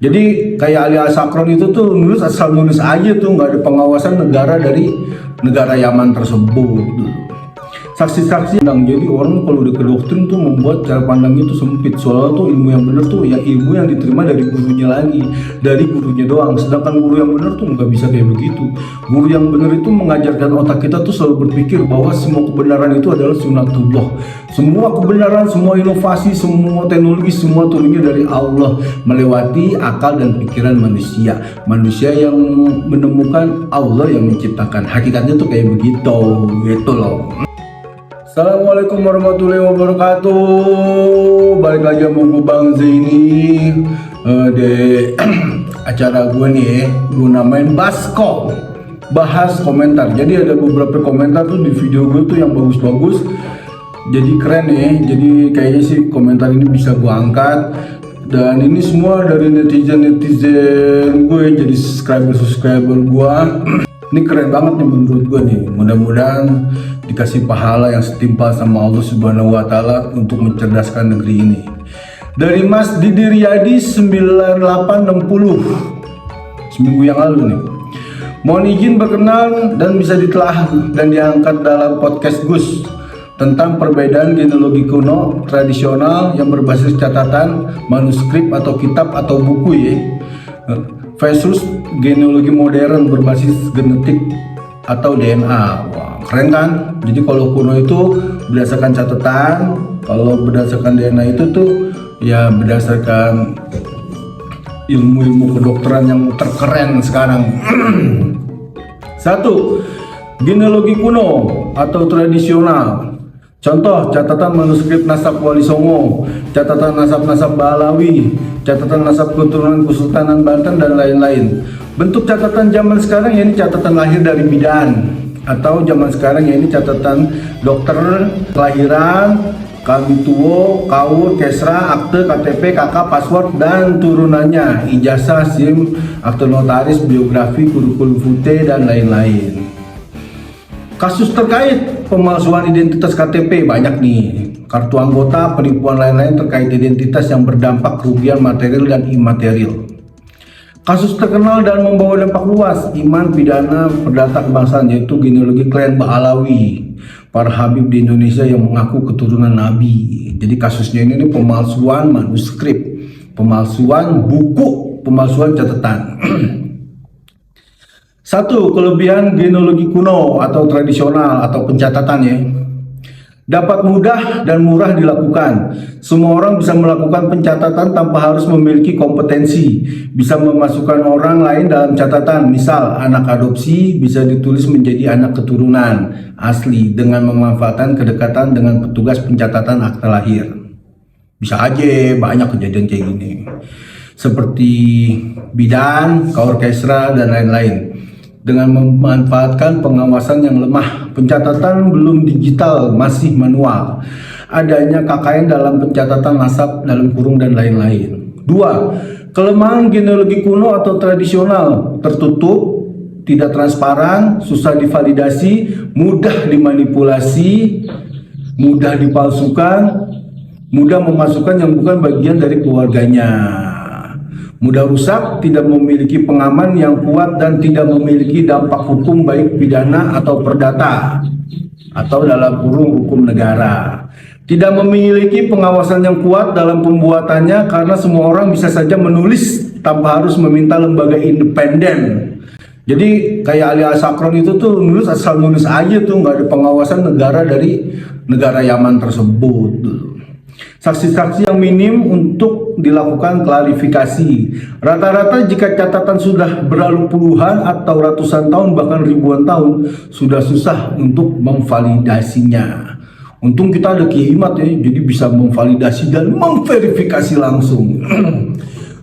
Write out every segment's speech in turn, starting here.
Jadi kayak Ali Asakron itu tuh nulis asal nulis aja tuh, nggak ada pengawasan negara dari negara Yaman tersebut. Saksi-saksi yang jadi orang kalau udah ke doktrin tuh membuat cara pandangnya tuh sempit. Soalnya tuh ilmu yang benar tuh ya ilmu yang diterima dari gurunya lagi, dari gurunya doang. Sedangkan guru yang benar tuh nggak bisa kayak begitu. Guru yang benar itu mengajarkan otak kita tuh selalu berpikir bahwa semua kebenaran itu adalah sunatullah. Semua kebenaran, semua inovasi, semua teknologi, semua turunnya dari Allah, melewati akal dan pikiran manusia. Manusia yang menemukan, Allah yang menciptakan. Hakikatnya tuh kayak begitu, gitu loh. Assalamualaikum warahmatullahi wabarakatuh. Balik lagi sama gue Bang Zaini di acara gue nih, gue namain Basko, bahas komentar. Jadi ada beberapa komentar tuh di video gue tuh yang bagus-bagus, jadi keren nih. Jadi kayaknya sih komentar ini bisa gue angkat. Dan ini semua dari netizen gue, jadi subscriber gue. Ini keren banget nih menurut gue nih. Mudah-mudahan dikasih pahala yang setimpal sama Allah Subhanahu wa Ta'ala untuk mencerdaskan negeri ini. Dari Mas Didi Riyadi 9860, seminggu yang lalu nih. Mohon izin berkenan dan bisa ditelah dan diangkat dalam podcast Gus tentang perbedaan genealogi kuno tradisional yang berbasis catatan, manuskrip atau kitab atau buku ya, versus genealogi modern berbasis genetik atau DNA. Wah, keren kan? Jadi kalau kuno itu berdasarkan catatan, kalau berdasarkan DNA itu tuh ya berdasarkan ilmu-ilmu kedokteran yang terkeren sekarang. Satu, genealogi kuno atau tradisional. Contoh, catatan manuskrip nasab Wali Songo, catatan nasab-nasab Balawi, catatan nasab keturunan Kesultanan Banten, dan lain-lain. Bentuk catatan zaman sekarang ya ini catatan lahir dari bidan, atau zaman sekarang ya ini catatan dokter kelahiran, kabituo, kaur, kesra, akte, KTP, KK, password, dan turunannya, ijazah, SIM, akte notaris, biografi, kurikulum vitae, dan lain-lain. Kasus terkait pemalsuan identitas KTP banyak nih, kartu anggota, penipuan lain-lain terkait identitas yang berdampak kerugian material dan imaterial. Kasus terkenal dan membawa dampak luas, iman, pidana, perdata kebangsaan, yaitu genealogi klan Ba'alawi, para habib di Indonesia yang mengaku keturunan Nabi. Jadi kasusnya ini pemalsuan manuskrip, pemalsuan buku, pemalsuan catatan. Satu, kelebihan genealogi kuno atau tradisional atau pencatatan ya. Dapat mudah dan murah dilakukan. Semua orang bisa melakukan pencatatan tanpa harus memiliki kompetensi. Bisa memasukkan orang lain dalam catatan. Misal, anak adopsi bisa ditulis menjadi anak keturunan asli dengan memanfaatkan kedekatan dengan petugas pencatatan akta lahir. Bisa aja, banyak kejadian kayak gini. Seperti bidan, kaur kesra, dan lain-lain. Dengan memanfaatkan pengawasan yang lemah, pencatatan belum digital, masih manual, adanya KKN dalam pencatatan nasab dalam kurung, dan lain-lain. Dua, kelemahan genealogi kuno atau tradisional, tertutup, tidak transparan, susah divalidasi, mudah dimanipulasi, mudah dipalsukan, mudah memasukkan yang bukan bagian dari keluarganya. Mudah rusak, tidak memiliki pengaman yang kuat, dan tidak memiliki dampak hukum baik pidana atau perdata atau dalam kurung hukum negara. Tidak memiliki pengawasan yang kuat dalam pembuatannya karena semua orang bisa saja menulis tanpa harus meminta lembaga independen. Jadi kayak Ali Asakron itu tuh nulis asal nulis aja tuh, nggak ada pengawasan negara dari negara Yaman tersebut. Saksi-saksi yang minim untuk dilakukan klarifikasi. Rata-rata jika catatan sudah berlalu puluhan atau ratusan tahun bahkan ribuan tahun, sudah susah untuk memvalidasinya. Untung kita ada Kiai Imat ya, jadi bisa memvalidasi dan memverifikasi langsung.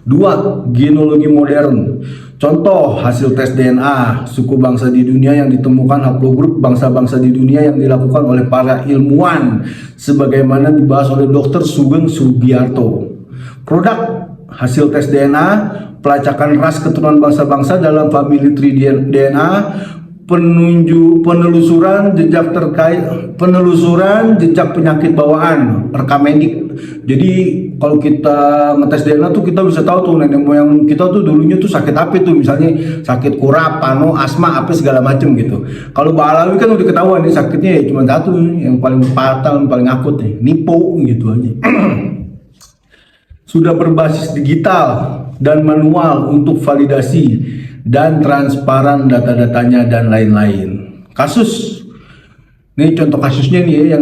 Dua, genealogi modern. Contoh, hasil tes DNA suku bangsa di dunia yang ditemukan haplogrup bangsa-bangsa di dunia yang dilakukan oleh para ilmuwan sebagaimana dibahas oleh Dr. Sugeng Sugiarto. Produk hasil tes DNA, pelacakan ras keturunan bangsa-bangsa dalam family tree DNA, penelusuran jejak terkait, penelusuran jejak penyakit bawaan, rekam medik. Jadi kalau kita ngetes DNA tuh kita bisa tahu tuh nenek moyang kita tuh dulunya tuh sakit apa tuh, misalnya sakit kurap, pano, asma, apa segala macem gitu. Kalau Balawi kan udah ketahuan nih sakitnya ya cuma satu, yang paling fatal, yang paling akut nih, nipo gitu aja. Sudah berbasis digital dan manual untuk validasi dan transparan data-datanya dan lain-lain. Kasus, ini contoh kasusnya nih ya,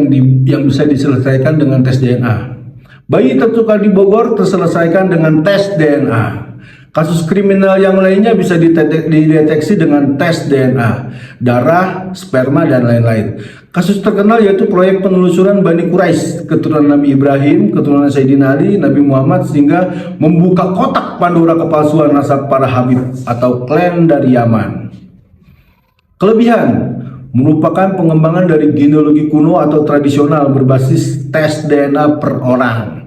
yang bisa diselesaikan dengan tes DNA. Bayi tertukar di Bogor terselesaikan dengan tes DNA. Kasus kriminal yang lainnya bisa dideteksi dengan tes DNA, darah, sperma, dan lain-lain. Kasus terkenal yaitu proyek penelusuran Bani Quraisy, keturunan Nabi Ibrahim, keturunan Sayyidina Ali, Nabi Muhammad, sehingga membuka kotak Pandora kepalsuan nasab para Habib atau klan dari Yaman. Kelebihan merupakan pengembangan dari genealogi kuno atau tradisional berbasis tes DNA per orang.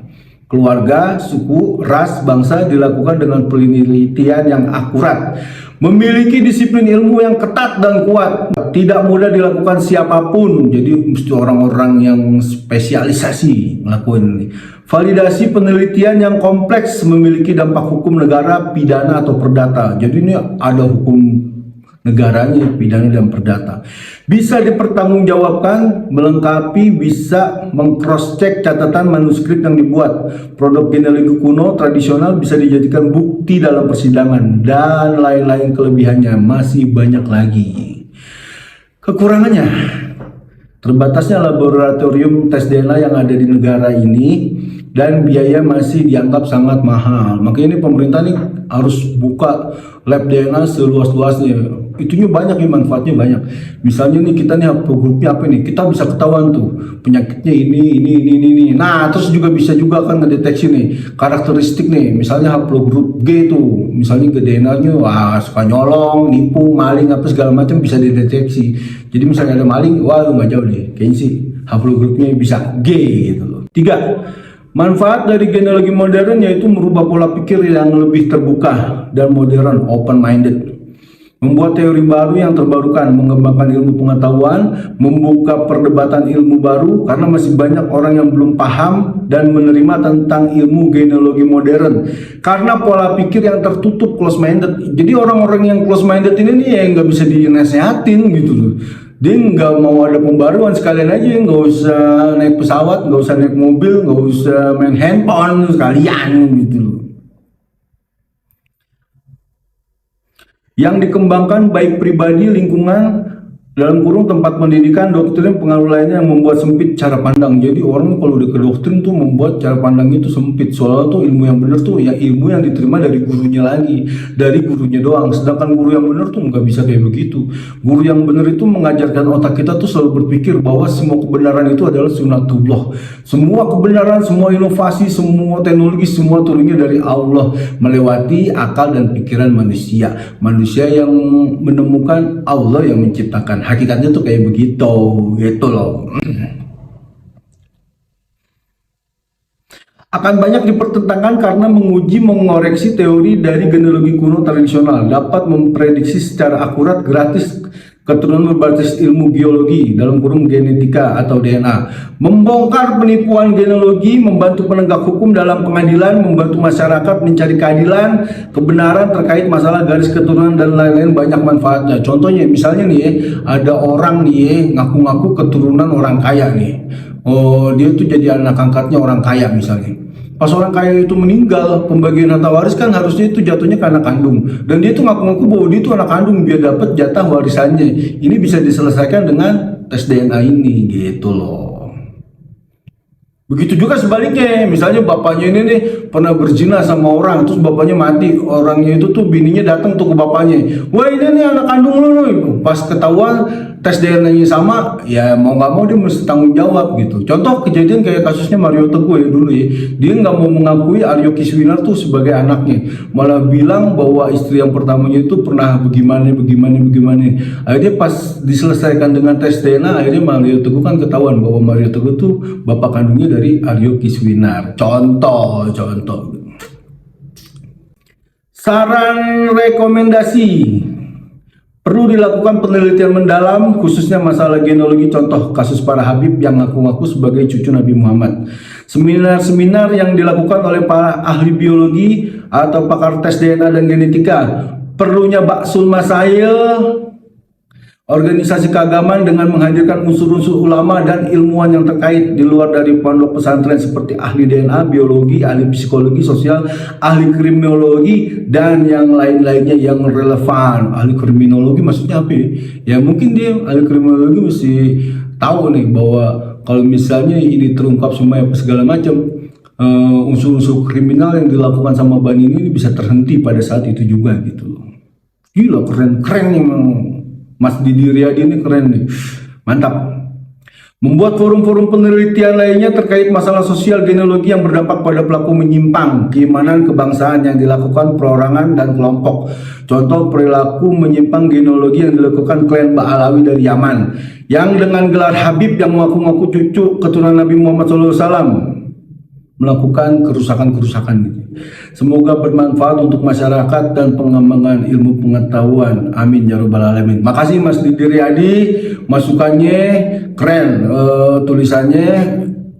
Keluarga, suku, ras, bangsa dilakukan dengan penelitian yang akurat. Memiliki disiplin ilmu yang ketat dan kuat. Tidak mudah dilakukan siapapun. Jadi mesti orang-orang yang spesialisasi melakukan ini. Validasi penelitian yang kompleks memiliki dampak hukum negara, pidana atau perdata. Jadi ini ada hukum negaranya, pidana dan perdata. Bisa dipertanggungjawabkan, melengkapi, bisa meng-cross-check catatan manuskrip yang dibuat. Produk genealogi kuno tradisional bisa dijadikan bukti dalam persidangan, dan lain-lain kelebihannya masih banyak lagi. Kekurangannya, terbatasnya laboratorium tes DNA yang ada di negara ini, dan biaya masih dianggap sangat mahal. Makanya ini pemerintah nih harus buka lab DNA seluas-luasnya. Itunya banyak nih, manfaatnya banyak. Misalnya nih kita nih grupnya apa nih, kita bisa ketahuan tuh penyakitnya ini. Nah terus juga bisa juga kan ngedeteksi nih karakteristik nih, misalnya haplogrup G tuh, misalnya ke DNA-nya suka nyolong, nipu, maling apa segala macam bisa dideteksi. Jadi misalnya ada maling, wah nggak jauh nih, kayaknya sih haplogrupnya bisa G gitu loh. 3. Manfaat dari genealogi modern yaitu merubah pola pikir yang lebih terbuka dan modern, open-minded. Membuat teori baru yang terbarukan, mengembangkan ilmu pengetahuan, membuka perdebatan ilmu baru karena masih banyak orang yang belum paham dan menerima tentang ilmu genealogi modern karena pola pikir yang tertutup, close-minded. Jadi orang-orang yang close-minded ini nih yang nggak bisa dinasehatin gitu loh. Dia nggak mau ada pembaruan, sekalian aja nggak usah naik pesawat, nggak usah naik mobil, nggak usah main handphone sekalian gitu loh. Yang dikembangkan baik pribadi, lingkungan, dalam kurung tempat pendidikan, doktrin, pengaruh lainnya yang membuat sempit cara pandang. Jadi orang kalau udah ke doktrin tuh membuat cara pandangnya itu sempit. Soalnya tuh ilmu yang benar tuh ya ilmu yang diterima dari gurunya lagi, dari gurunya doang. Sedangkan guru yang benar tuh nggak bisa kayak begitu. Guru yang benar itu mengajarkan otak kita tuh selalu berpikir bahwa semua kebenaran itu adalah sunatullah. Semua kebenaran, semua inovasi, semua teknologi, semua turunnya dari Allah, melewati akal dan pikiran manusia. Manusia yang menemukan, Allah yang menciptakan. Hakikatnya tuh kayak begitu, gitu loh. Akan banyak dipertentangkan karena menguji mengoreksi teori dari genealogi kuno tradisional, dapat memprediksi secara akurat gratis keturunan berbasis ilmu biologi dalam kurung genetika atau DNA, membongkar penipuan genealogi, membantu penegak hukum dalam pengadilan, membantu masyarakat mencari keadilan, kebenaran terkait masalah garis keturunan dan lain-lain, banyak manfaatnya. Contohnya misalnya nih ada orang nih ngaku-ngaku keturunan orang kaya nih. Oh, dia tuh jadi anak angkatnya orang kaya misalnya. Pas orang kaya itu meninggal, pembagian harta waris kan harusnya itu jatuhnya ke anak kandung. Dan dia tuh ngaku-ngaku bahwa dia itu anak kandung biar dapat jatah warisannya. Ini bisa diselesaikan dengan tes DNA ini gitu loh. Begitu juga sebaliknya, misalnya bapaknya ini nih pernah berzina sama orang, terus bapaknya mati, orangnya itu tuh bininya datang tuh ke bapaknya, wah ini nih anak kandung lu, pas ketahuan tes DNA-nya sama, ya mau nggak mau dia mesti tanggung jawab gitu. Contoh kejadian kayak kasusnya Mario Teguh ya dulu ya, dia nggak mau mengakui Aryo Kiswinar tuh sebagai anaknya, malah bilang bahwa istri yang pertamanya itu pernah bagaimana. Akhirnya pas diselesaikan dengan tes DNA, akhirnya Mario Teguh kan ketahuan bahwa Mario Teguh tuh bapak kandungnya dari Aryo Kiswinar. Contoh. Saran rekomendasi. Perlu dilakukan penelitian mendalam khususnya masalah genealogi, contoh kasus para Habib yang ngaku-ngaku sebagai cucu Nabi Muhammad. Seminar-seminar yang dilakukan oleh para ahli biologi atau pakar tes DNA dan genetika. Perlunya Ba'sul Masail, organisasi keagamaan dengan menghadirkan unsur-unsur ulama dan ilmuwan yang terkait di luar dari pondok pesantren seperti ahli DNA, biologi, ahli psikologi sosial, ahli kriminologi, dan yang lain-lainnya yang relevan. Ahli kriminologi maksudnya apa ya? Ya mungkin dia ahli kriminologi mesti tahu nih bahwa kalau misalnya ini terungkap semua segala macam unsur-unsur kriminal yang dilakukan sama Bani ini bisa terhenti pada saat itu juga gitu loh. Gila, keren memang. Mas Didi Riyadi ini keren nih, mantap. Membuat forum-forum penelitian lainnya terkait masalah sosial genealogi yang berdampak pada pelaku menyimpang, keimanan kebangsaan yang dilakukan perorangan dan kelompok. Contoh perilaku menyimpang genealogi yang dilakukan klan Ba'alawi dari Yaman, yang dengan gelar Habib yang mengaku-ngaku cucu keturunan Nabi Muhammad SAW melakukan kerusakan-kerusakan gitu. Semoga bermanfaat untuk masyarakat dan pengembangan ilmu pengetahuan. Amin ya rabbal alamin. Makasih Mas Didi Riyadi, masukannya keren, tulisannya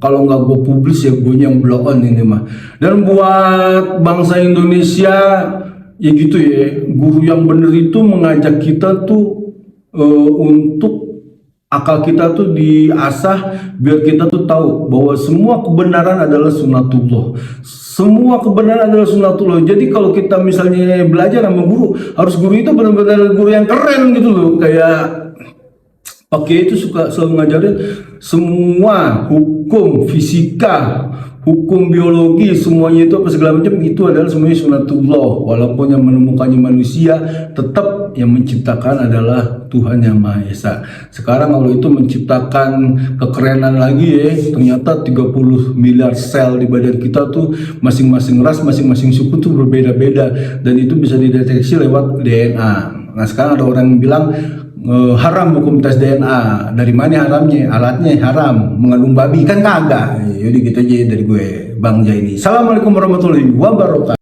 kalau nggak gue publis ya gue yang blow on ini mah. Dan buat bangsa Indonesia ya gitu ya, guru yang bener itu mengajak kita tuh untuk akal kita tuh diasah biar kita tuh tahu bahwa semua kebenaran adalah sunatullah. Semua kebenaran adalah sunatullah. Jadi kalau kita misalnya belajar sama guru, harus guru itu benar-benar guru yang keren gitu loh. Kayak Pakai itu suka selalu ngajarin semua hukum fisika, hukum biologi, semuanya itu apa segala macam itu adalah semuanya sunatullah. Walaupun yang menemukannya manusia, tetap yang menciptakan adalah Tuhan Yang Maha Esa. Sekarang kalau itu menciptakan kekerenan lagi ya, ternyata 30 miliar sel di badan kita tuh masing-masing ras, masing-masing suku tuh berbeda-beda, dan itu bisa dideteksi lewat DNA. Nah sekarang ada orang yang bilang haram hukum tes DNA. Dari mana haramnya? Alatnya haram, mengandung babi kan kagak. Jadi gitu aja dari gue Bang Jaini. Assalamualaikum warahmatullahi wabarakatuh.